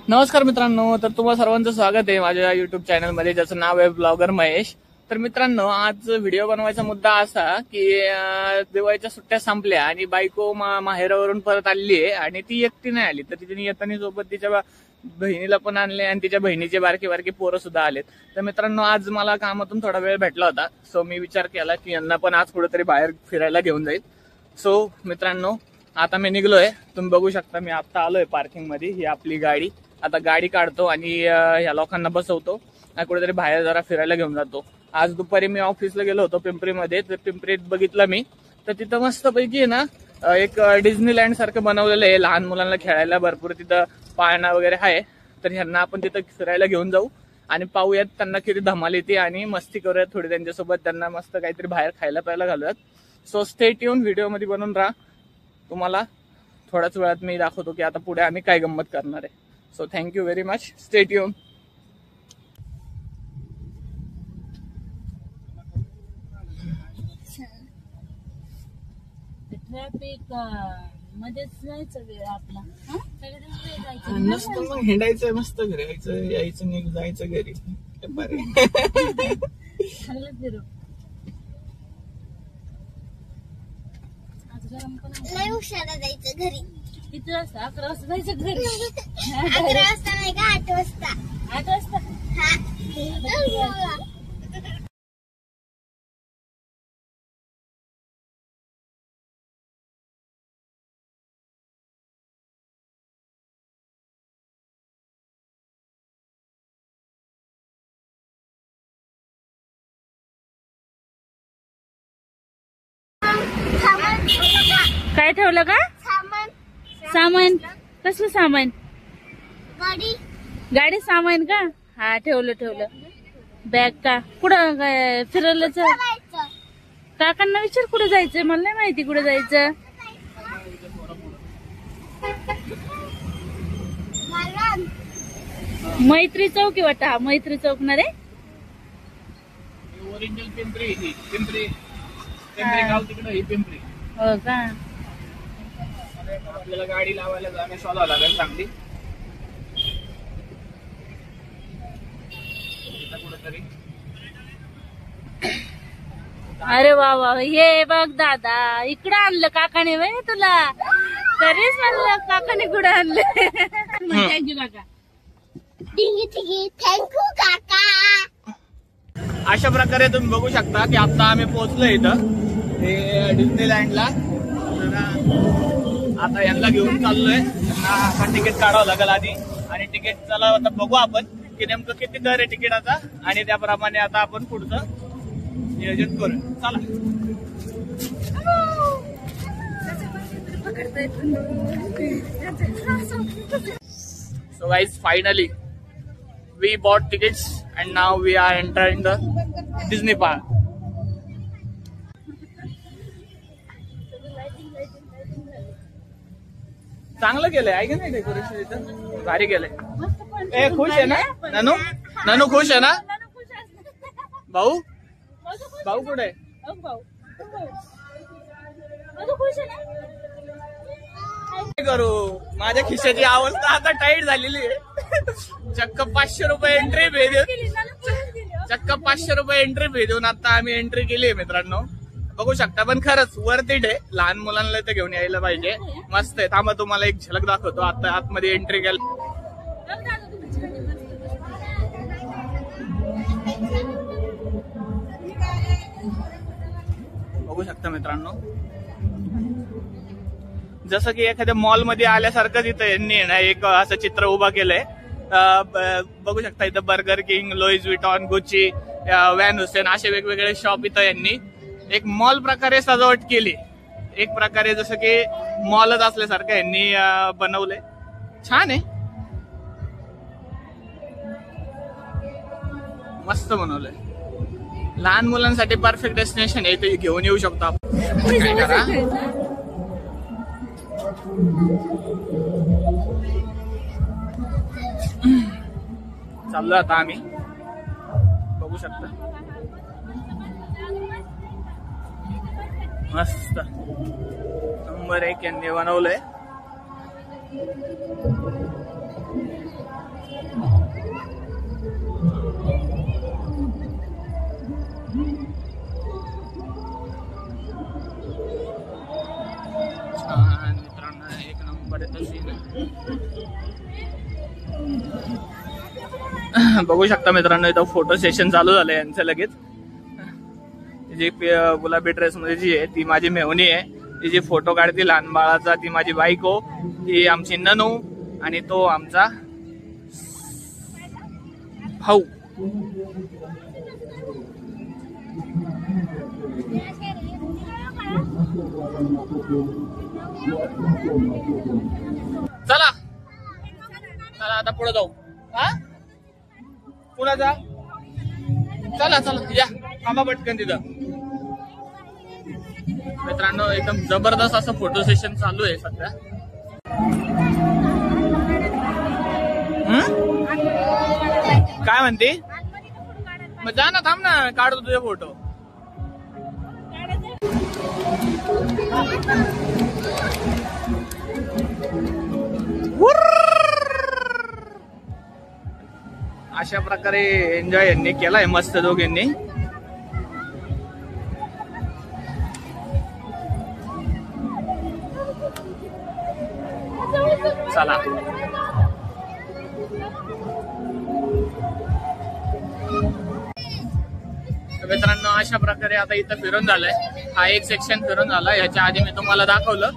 नमस्कार मित्रांनो, तर तुम्हाला सर्वांचं स्वागत आहे माझ्या युट्यूब चॅनलमध्ये, ज्याचं नाव आहे ब्लॉगर महेश। तर मित्रांनो, आज व्हिडिओ बनवायचा मुद्दा असा की दिवाळीच्या सुट्ट्या संपल्या आणि बायको माहेरावरून परत आली आहे आणि ती एकटी नाही आली, तर तिने येताना सोबत तिच्या बहिणीला पण आणले आणि तिच्या बहिणीचे बारकी बारकी पोरं सुद्धा आलेत। तर मित्रांनो, आज मला कामातून थोडा वेळ भेटला होता, सो मी विचार केला की यांना पण आज कुठेतरी बाहेर फिरायला घेऊन जाईल। सो मित्रांनो, आता मी निघलोय, तुम्ही बघू शकता मी आता आलोय पार्किंग मध्ये। ही आपली गाडी, आता गाडी काढतो आणि ह्या लोकांना बसवतो आणि कुठेतरी बाहेर जरा फिरायला घेऊन जातो। आज दुपारी मी ऑफिसला गेलो होतो पिंपरीमध्ये, तर पिंपरीत बघितलं मी, तर तिथं मस्त पैकी ना एक डिझनीलँड सारखं बनवलेलं आहे, लहान मुलांना खेळायला भरपूर तिथं पाळणा वगैरे आहे। तर ह्यांना आपण तिथं फिरायला घेऊन जाऊ आणि पाहूयात त्यांना किती धमाल येते आणि मस्ती करूयात थोडी त्यांच्यासोबत, त्यांना मस्त काहीतरी बाहेर खायला प्यायला घालूयात। सो स्टे ट्यून, व्हिडिओ मध्ये बनून राहा, तुम्हाला थोड्याच वेळात मी दाखवतो की आता पुढे आम्ही काय गंमत करणार आहे। So thank you very much, stay tune. Traffic मध्येच जायचं वेळ आपला नसतं, मग हिंडायचं मस्त, घरी यायचं यायचं नाही जायचं घरी चांगलं फिरू। आज गरम पण लय उशिरा जायचं घरी। किती वाजता? 11 वाजता जायचं घरी। 11 वाजता नाही का, 8 वाजता। 8 वाजता? हा। काय ठेवलं का? सामान? कसलं सामान? गाडी सामान का? हा, ठेवलं। बॅग का? कुठं फिरायला? काकांना विचार कुठे जायचंय, मला नाही माहिती कुठे जायचं। मैत्री चौक आहे वाटतं, हा मैत्री चौक ना रे। ओरिजिनल पिंपरी गाव तिकडे ही पिंपरी। हो का? आपल्याला गाडी लावायला जागा शोधावं लागेल चांगली कुठेतरी। अरे वा वा, हे बघ दादा, इकडं आणलं काकाने वय तुला? तरीच म्हणलं काकाने कुठं आणलं। थँक्यू काका। थँक्यू काका। अशा प्रकारे तुम्ही बघू शकता की आता आम्ही पोहोचलोय इथं हे डिझनीलँडला। आता यांना घेऊन चाललोय, त्यांना तिकीट काढावं लागेल आधी, आणि तिकीट चला आता बघू आपण की नेमकं किती दर आहे तिकिटाचा, आणि त्याप्रमाणे आता आपण पुढचं नियोजन करू। चला। So guys, finally we bought tickets and now we are entering the Disney park. चांगलं केलंय आहे की नाही डेकोरेशन, इथं भारी केलंय। ए, खुश आहे ना ननू? ननू खुश आहे ना? भाऊ कुठे आहे? काय करू, माझ्या खिशाची अवस्था आता टाईट झालेली आहे। चक्क 500 रुपये एंट्री फी देऊन आता आम्ही एंट्री केली आहे मित्रांनो, बघू शकता। पण खरंच वर्थ इट आहे, लहान मुलांना तर घेऊन यायला पाहिजे, मस्त आहे। थांबा तुम्हाला एक झलक दाखवतो, आता आतमध्ये एंट्री केली। बघू शकता मित्रांनो, जसं की एखाद्या मॉल मध्ये आल्यासारखंच इथं यांनी ना एक असं चित्र उभा केलंय। बघू शकता इथं Burger King, Louis Vuitton, Gucci, Van Heusen असे वेगवेगळे शॉप इथं यांनी एक मॉल प्रकारे सजावट केली, एक प्रकारे जसं की मॉलच असल्यासारखं यांनी बनवलंय, छान आहे, मस्त बनवलंय। लहान मुलांसाठी परफेक्ट डेस्टिनेशन आहे, इथे घेऊन येऊ शकतो आपण। काय करा, चाललो आता आम्ही, बघू शकता मस्त नंबर 1 यांनी बनवलंय। मित्रांनो एक नंबर येतो सीन बघू शकता मित्रांनो. इथं फोटो सेशन चालू झालंय यांचं लगेच. जी गुलाबी ड्रेस मध्ये जी आहे ती माझी मेहुणी आहे. ती जी फोटो काढते लहान बाळाचा ती माझी बायको. ही आमची ननू आणि तो आमचा भाऊ. चला चला आता पुढे जाऊ. हा पुढे जा. चला चला या थांबा पटकन तिथं. मित्रांनो एकदम जबरदस्त असं फोटो सेशन चालू आहे सध्या. काय म्हणते मग जा ना थांब ना काढतो तुझे फोटो. अशा प्रकारे एन्जॉय यांनी केलाय मस्त दोघांनी. चला मित्रांनो अशा प्रकारे आता इथं फिरून झालंय. हा एक सेक्शन फिरून झाला. ह्याच्या आधी मी तुम्हाला दाखवलं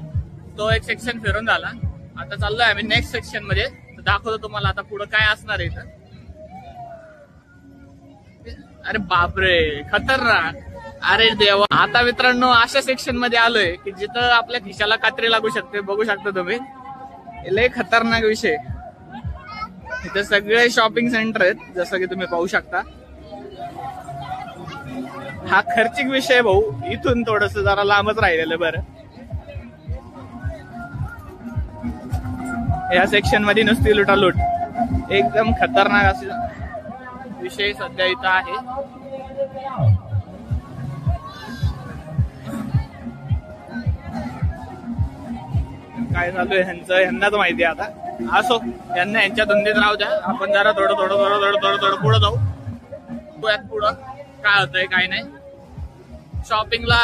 तो एक सेक्शन फिरून झाला. आता चाललोय आम्ही नेक्स्ट सेक्शन मध्ये. दाखवतो तुम्हाला आता पुढे काय असणार आहे इथं. अरे बापरे खतरनाक. अरे देवा. आता मित्रांनो अशा सेक्शन मध्ये आलोय की जिथं आपल्या खिशाला कात्री लागू शकते. बघू शकता तुम्ही. लय खतरनाक विषय. इथे सगळे शॉपिंग सेंटर आहेत जसं की तुम्ही पाहू शकता. हा खर्चिक विषय भाऊ. इथून थोडस जरा लांबच राहिलेलं बरं. या सेक्शन मध्ये नुसती लुटालूट. एकदम खतरनाक असे विषय सध्या इथं आहे. काय चालू आहे ह्यांनाच माहिती आहे आता. असो यांना यांच्या धंद्यात राहू द्या. आपण जरा थोडं थोडं थोडं थोडं थोडं थोडं पुढं जाऊ. पुढं काय होतंय काय नाही. शॉपिंगला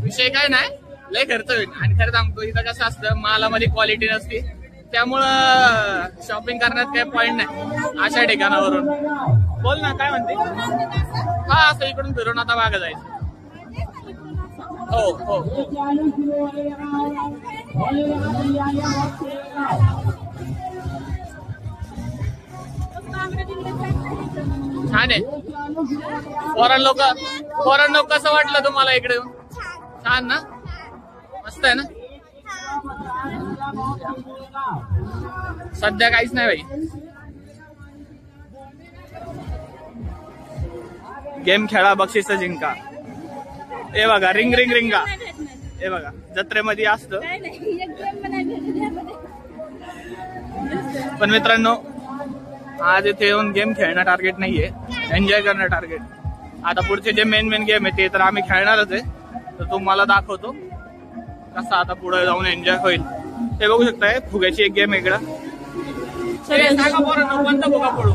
विषय काय नाही लय खर्च होईल. आणि खरं सांगतो इथं कसं असतं मालामध्ये क्वालिटी नसते त्यामुळं शॉपिंग करण्यात काही पॉईंट नाही अशा ठिकाणावरून. बोल ना काय म्हणते. हा असं इकडून फिरून आता मागं जायचं. हो हो छान आहे. फॉरेन लोक कसं वाटलं तुम्हाला इकडे येऊन. छान ना मस्त आहे ना. सध्या काहीच नाही भाई. गेम खेळा बक्षीस जिंका. हे बघा रिंग रिंग रिंगा. हे बघा जत्रेमध्ये असतं. पण मित्रांनो आज इथे येऊन गेम खेळणं टार्गेट नाहीये. एन्जॉय करणं टार्गेट. आता पुढचे जे मेन गेम आहे ते तर आम्ही खेळणारच आहे. तर तुम्हाला दाखवतो कसा आता पुढे जाऊन एन्जॉय होईल. ते बघू शकताय फुग्याची एक गेम इकडं. सांगा बरं कोणता फुगा पडू.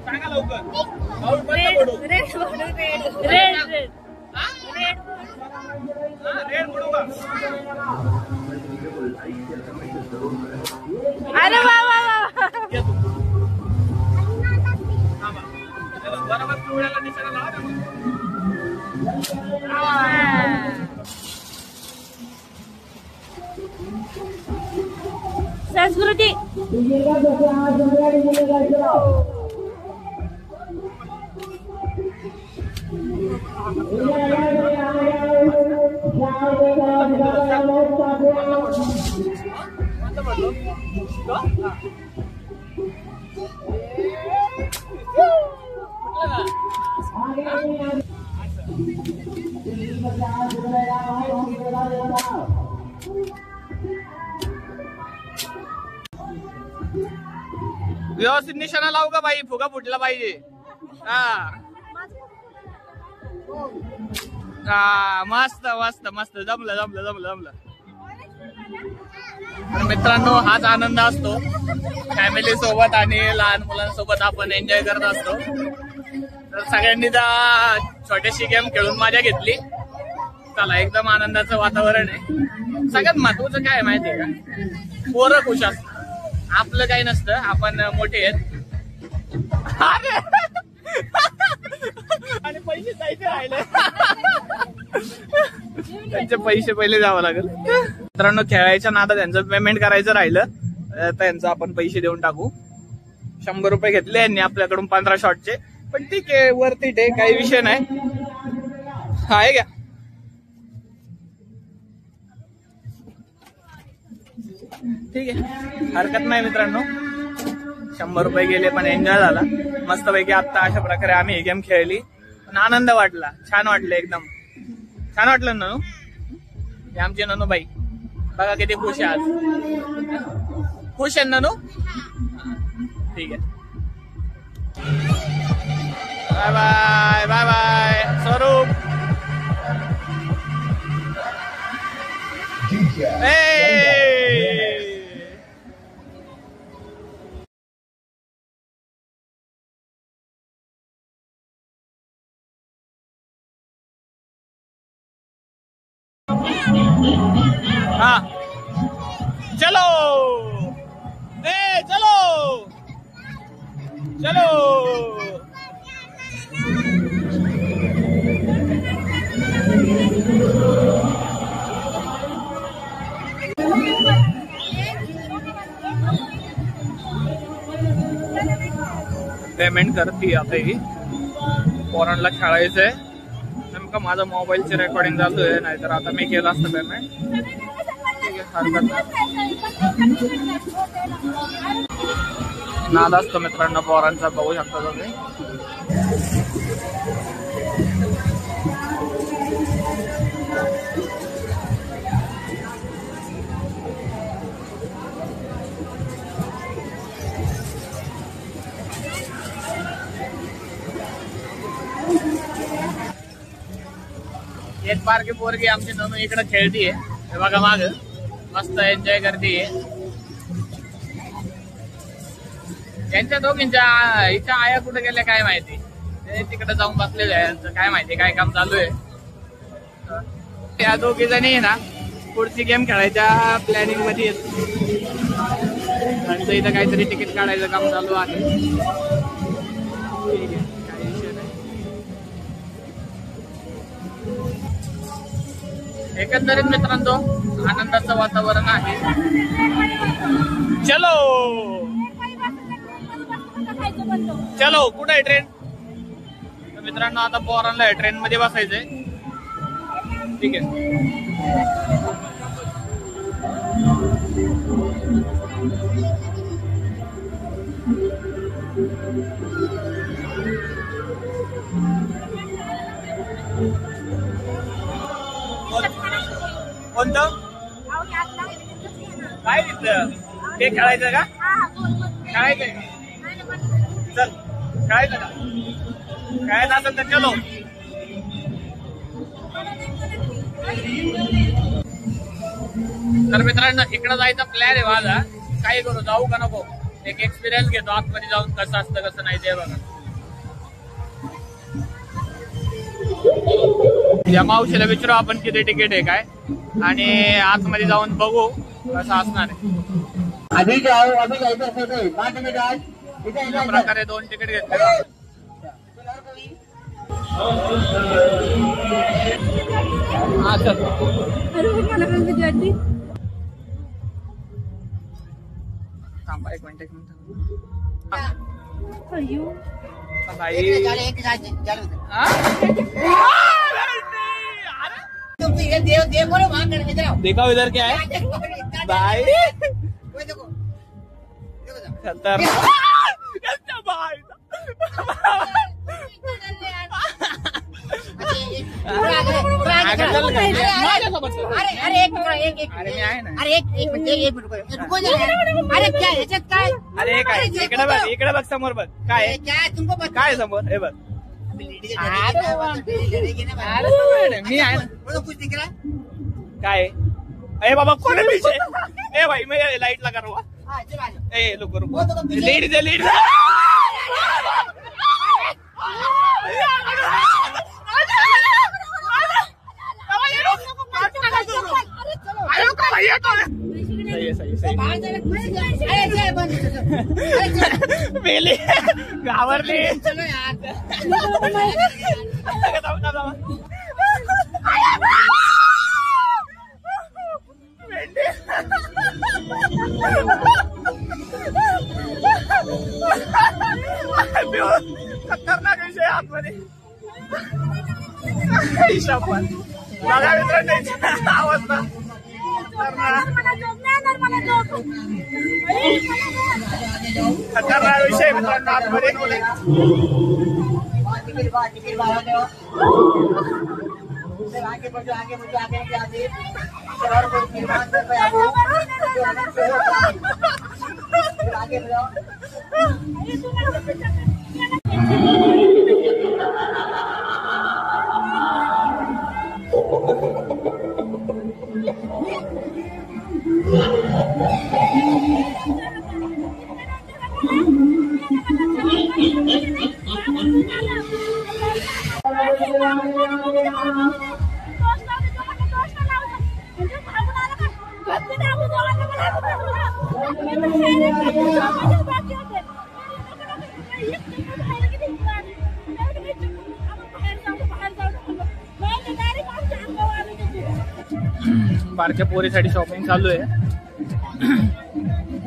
सांगा लवकर. रेड पडू का. अरे वा वा वा. बरोबर पिवळ्याला निशाणा लावा. संस्कृती व्यवस्थित निशाणा लावू का बाई. फुगा फुटला पाहिजे. हा मस्त मस्त मस्त. जमलं जमलं जमलं जमलं. तर मित्रांनो हाच आनंद असतो, फॅमिली सोबत आणि लहान मुलांसोबत आपण एन्जॉय करत असतो. तर सगळ्यांनी त्या छोटीशी गेम खेळून मजा घेतली. चला एकदम आनंदाचं वातावरण आहे. सगळ्यात महत्वाचं काय माहितीये का, पोरं खुश असतात, आपलं काही नसतं, आपण मोठे आहेत. आणि पैसे जायचे राहिले, त्यांचे पैसे पहिले द्यावं लागेल. मित्रांनो खेळायच्या नादात त्यांचं पेमेंट करायचं राहिलं, त्यांचं आपण पैसे देऊन टाकू. 100 रुपये घेतले यांनी आपल्याकडून 15 शॉटचे, पण ठीक आहे, वरती आहे, काही विषय नाही. आहे का ठीक आहे, हरकत नाही मित्रांनो. 100 रुपये गेले पण एन्जॉय झाला मस्तपैकी. आता अशा प्रकारे आम्ही ही गेम खेळली, पण आनंद वाटला, छान वाटलं, एकदम छान वाटलं. ननू हे आमची ननूबाई बघा किती खुश आहे आज. खुश आहे ननू, ठीक आहे. बाय बाय बाय बाय स्वरूप. हाँ चलो चलो चलो. पेमेंट करते आता ही पोरांना खेळायचंय. नेमकं माझं मोबाईलची रेकॉर्डिंग चालू आहे, नाहीतर आता मी केलं असतं पेमेंट. ठीक आहे, हरकत नाही. नाद असतो मित्रांनो पोरांचा, बघू शकता तुम्ही. एक बारकी पोरगी आमची ननू इकडे खेळतीये, हे बघा माग मस्त एन्जॉय करतीये. त्यांच्या दोघींच्या हिच्या आया कुठे गेल्या काय माहिती, ते तिकडे जाऊन बसलेले आहे. काय माहिती काय काम चालू आहे. त्या दोघी जणी ना पुढची गेम खेळायच्या प्लॅनिंग मध्ये आहेत. त्यांचं इथं काहीतरी तिकीट काढायचं काम चालू आहे. ठीक आहे, काही विषय नाही. एकंदरीत मित्रांनो आनंदाचं वातावरण आहे. चलो चलो, कुठे आहे ट्रेन. तर मित्रांनो आता पोरांना ट्रेन मध्ये बसायचंय. ठीक आहे, कोणतं काय तिथलं ते खेळायचं का, खेळायचंय का, चल खेळायचं का, खेळायचं असेल तर चलो. तर मित्रांनो इकडं जायचा प्लॅन आहे माझा. काही करू, जाऊ का नको, एक एक्सपिरियन्स घेतो आतमध्ये जाऊन कसं असतं कसं नाही ते बघा. या मावशीला विचारू आपण किती तिकीट आहे काय, आणि आतमध्ये जाऊन बघू कसं असणार आहे. प्रकारे 2 तिकीट घेतले. हा सर, थांबा एक मिनिट. देखा इधर क्या है भाई. इकडे बघ समोर बघ काय काय समोर हे बघ. मी आहे काय ए बाबा कोण है पीछे? ए भाई मैं लाइट लगा रहा हूँ. ए रुको रुको. Lead they lead. मेली घाबरली. खतरनाक विषय आतमध्ये. हिशोबात बघा मित्रांनो अवस्था. खतरनाक विषय मित्रांनो आतमध्ये. बारक्या पोरीसाठी शॉपिंग चालू आहे.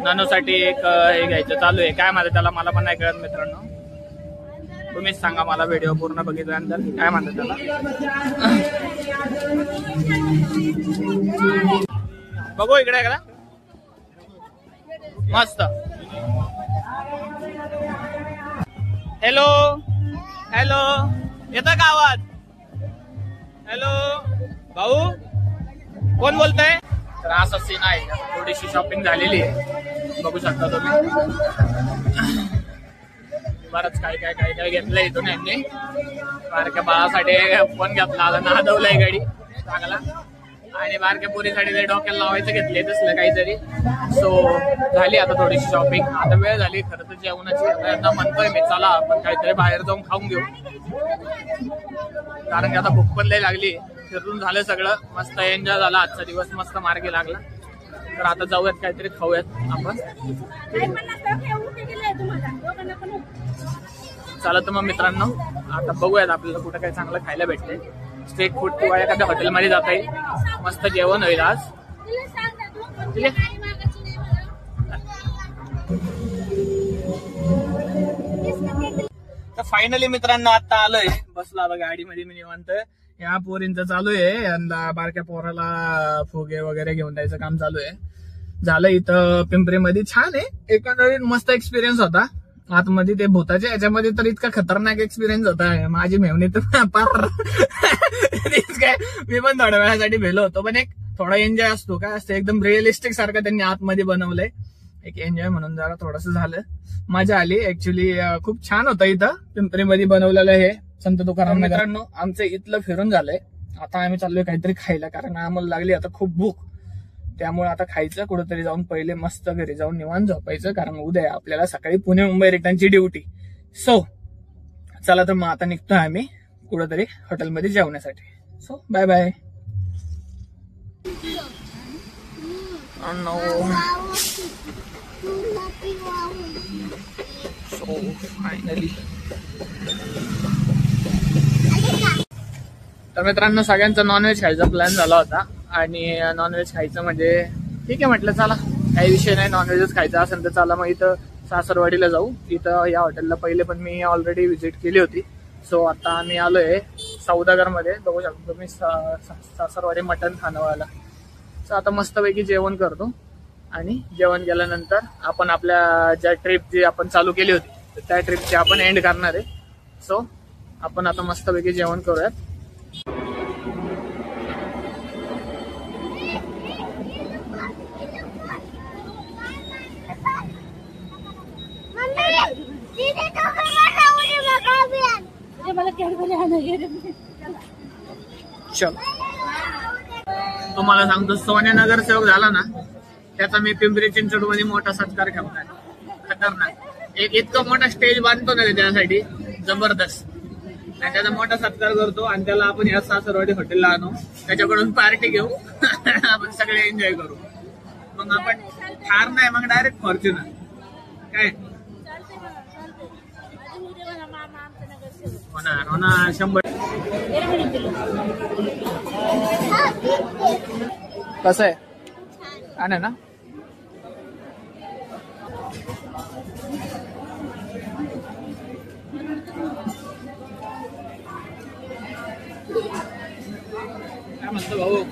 नानूसाठी एक हे घ्यायचं चालू आहे. काय म्हणतात त्याला मला पण नाही कळत मित्रांनो. तुम्हीच सांगा मला व्हिडिओ पूर्ण बघितल्यानंतर काय म्हणतात त्याला. बघू इकडे का मस्त. हॅलो हॅलो येतं का आवाज? हॅलो भाऊ कोण बोलतय? तर असा सीन आहे. थोडीशी शॉपिंग झालेली आहे बघू शकता तुम्ही. बरंच काय काय काय काय घेतलंय इथून यांनी. बारक्या बाळासाठी फोन घेतला आता नादवलाय गाडी चांगला. आणि बारक्या पोरीसाठी ते डोक्याला लावायचं घेतले तसलं काहीतरी. सो झाली आता थोडीशी शॉपिंग. आता वेळ झाली खरं तर जेवणाची. आता म्हणतोय मी चला आपण काहीतरी बाहेर जाऊन खाऊन घेऊ. कारण की आता भूक पण लई लागली. फिरून झालं सगळं मस्त एन्जॉय झाला. आजचा दिवस मस्त मार्गी लागला. तर आता जाऊयात काहीतरी खाऊयात आपण. चला तर मग मित्रांनो आता बघूयात आपल्याला कुठं काही चांगलं खायला भेटते. स्ट्रीट फूड किंवा एखाद्या हॉटेलमध्ये जाता येईल. मस्त जेवण होईल आज. तर फायनली मित्रांनो आता आलोय. बसलो आता गाडीमध्ये मी निवांत. या पोरींचं चालू आहे. यंदा बारक्या पोराला फुगे वगैरे घेऊन द्यायचं काम चालू आहे. झालं इथं पिंपरीमध्ये. छान आहे. एकंदरीत मस्त एक्सपिरियन्स होता. आतमध्ये ते भूताच्या याच्यामध्ये तर इतका खतरनाक एक्सपिरियन्स होता. माझी मेवणी तर पार काय मी पण थोड्या वेळासाठी भेलो होतो. पण एक थोडा एन्जॉय असतो. काय असतं एकदम रिअलिस्टिक सारखं त्यांनी आतमध्ये बनवलंय. एक एन्जॉय म्हणून जरा थोडस झालं. मजा आली. ऍक्च्युली खूप छान होतं इथं पिंपरीमध्ये बनवलेलं हे संत तुकाराम नगरांनो. आमचं इथलं फिरून झालंय. आता आम्ही चाललोय काहीतरी खायला. कारण आम्हाला लागली आता खूप भूक. त्यामुळे आता खायचं कुठेतरी जाऊन. पहिले मस्त घरी जाऊन निवांत झोपायचं. कारण उद्या आपल्याला सकाळी पुणे मुंबई रिटर्नची ड्युटी. सो चला तर मग आता निघतोय आम्ही कुठेतरी हॉटेलमध्ये जेवण्यासाठी. So bye bye. So finally तर मित्रांनो सगळ्यांचा नॉनव्हेज खायचा प्लॅन झाला होता. आणि नॉनव्हेज खायचं म्हणजे ठीक आहे म्हटलं चला काही विषय नाही. नॉनव्हेजच खायचं असेल तर चला मग इथं सासरवाडीला जाऊ. इथं या हॉटेलला पहिले पण मी ऑलरेडी व्हिजिट केली होती. सो आता आम्ही आलोय सौदागर मध्ये. बघू शकतो तुम्ही सासरवाडी मटन खानावाला. सो आता मस्तपैकी जेवण करतो. आणि जेवण केल्यानंतर आपण आपल्या ज्या ट्रिप जी आपण चालू केली होती त्या ट्रिपची आपण एंड करणार आहे. सो आपण आता मस्तपैकी जेवण करूयात. चलो तुम्हाला सांगतो सोन्या नगरसेवक झाला ना त्याचा मी पिंपरी चिंचवड मध्ये मोठा सत्कार ठेवणार. खतरनाक एक इतका मोठा स्टेज बांधतो ना त्यासाठी जबरदस्त. आणि त्याचा मोठा सत्कार करतो आणि त्याला आपण या सासरवाडी हॉटेलला आणू, त्याच्याकडून पार्टी घेऊ आपण सगळे एन्जॉय करू. मग आपण थार नाही मग डायरेक्ट फॉर्च्युनर काय होणार 100. कसं आहे छान आहे ना. काय म्हणतो भाऊ.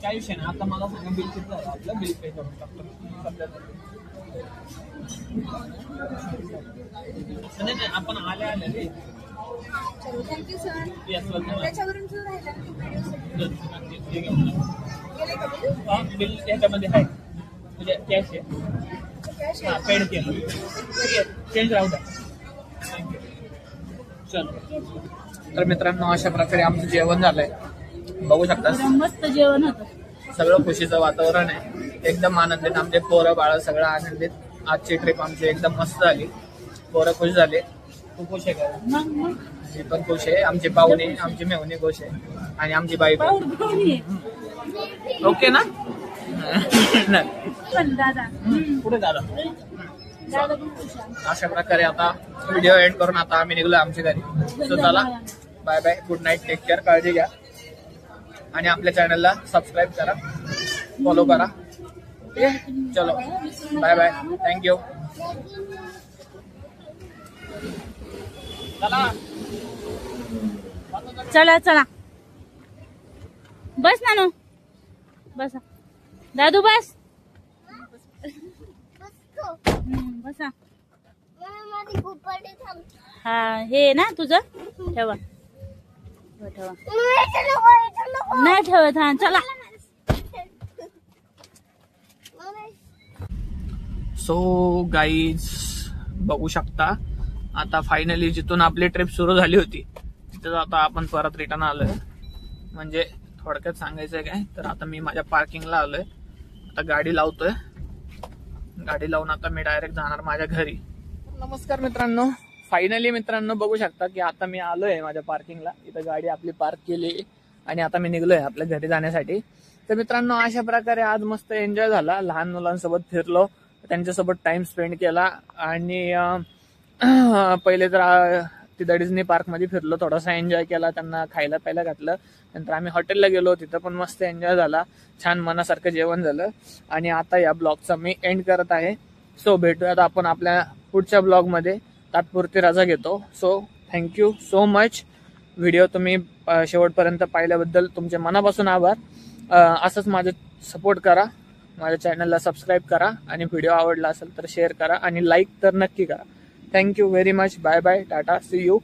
काय विषय ना आता मला सांगा बिल किती आहे आपलं बिल पे करून टाकतो. नाही आपण आले थँक्यू सर. त्याच्यावरून बिल त्याच्यामध्ये आहे म्हणजे कॅश आहे. हा पेड केलं चेंज राहू द्या. चलो तर मित्रांनो अशा प्रकारे आमचं जेवण झालंय बघू शकता. मस्त जेवण होतं. सगळं खुशीचं वातावरण आहे एकदम आनंदित. आमचे पोरं बाळ सगळं आनंदित. आजची ट्रिप आमची एकदम मस्त झाली. पोरं खुश झाले. तू खुश आहे का. मी पण खुश आहे. आमची पाहुणे आमची मेहुणी खुश आहे आणि आमची बायको ओके ना. दादा पुढे दादा. अशा प्रकारे आता व्हिडिओ एंड करून आता आम्ही निघलो आमच्या घरी. सो चला bye bye good night take care काळजी घ्या आणि आपल्या चॅनलला सबस्क्राईब करा फॉलो करा. ठीक आहे चलो बाय बाय थँक्यू. चला चला बस ना बसा दादू बस. बसा. हा हे ना तुझं ठेवा ठेवा नाही ठेवत. हा चला. सो गाईज बघू शकता आता फायनली जिथून आपली ट्रिप सुरू झाली होती तिथं आता आपण परत रिटर्न आलोय. म्हणजे थोडक्यात सांगायचंय काय तर आता मी माझ्या पार्किंगला आलोय. आता गाडी लावतोय. गाडी लावून आता मी डायरेक्ट जाणार माझ्या घरी. नमस्कार मित्रांनो. फायनली मित्रांनो बघू शकता की आता मी आलोय माझ्या पार्किंगला. इथं गाडी आपली पार्क केली आणि आता मी निघलोय आपल्या घरी जाण्यासाठी. तर मित्रांनो अशा प्रकारे आज मस्त एन्जॉय झाला. लहान मुलांसोबत फिरलो त्यांच्यासोबत टाइम स्पेंड केला आणि पहिले तर तिथं डिझनी पार्क मध्ये फिरलो थोडासा एन्जॉय केला. त्यांना खायला प्यायला घातलं. नंतर आम्ही हॉटेलला गेलो तिथं पण मस्त एन्जॉय झाला. छान मनासारखं जेवण झालं आणि आता या ब्लॉगचा मी एंड करत आहे. सो भेटूयात आपण आपल्या पुढच्या ब्लॉग मध्ये. तात्पुरती रजा घेतो. So thank you so much. Video तुम्ही शेवटपर्यंत पाहिल्याबद्दल तुमचे मनापासून आभार. असंच माझं सपोर्ट करा. माझ्या चॅनलला सबस्क्राईब करा आणि व्हिडिओ आवडला असेल तर शेअर करा आणि लाईक तर नक्की करा. Thank you very much. Bye bye tata see you.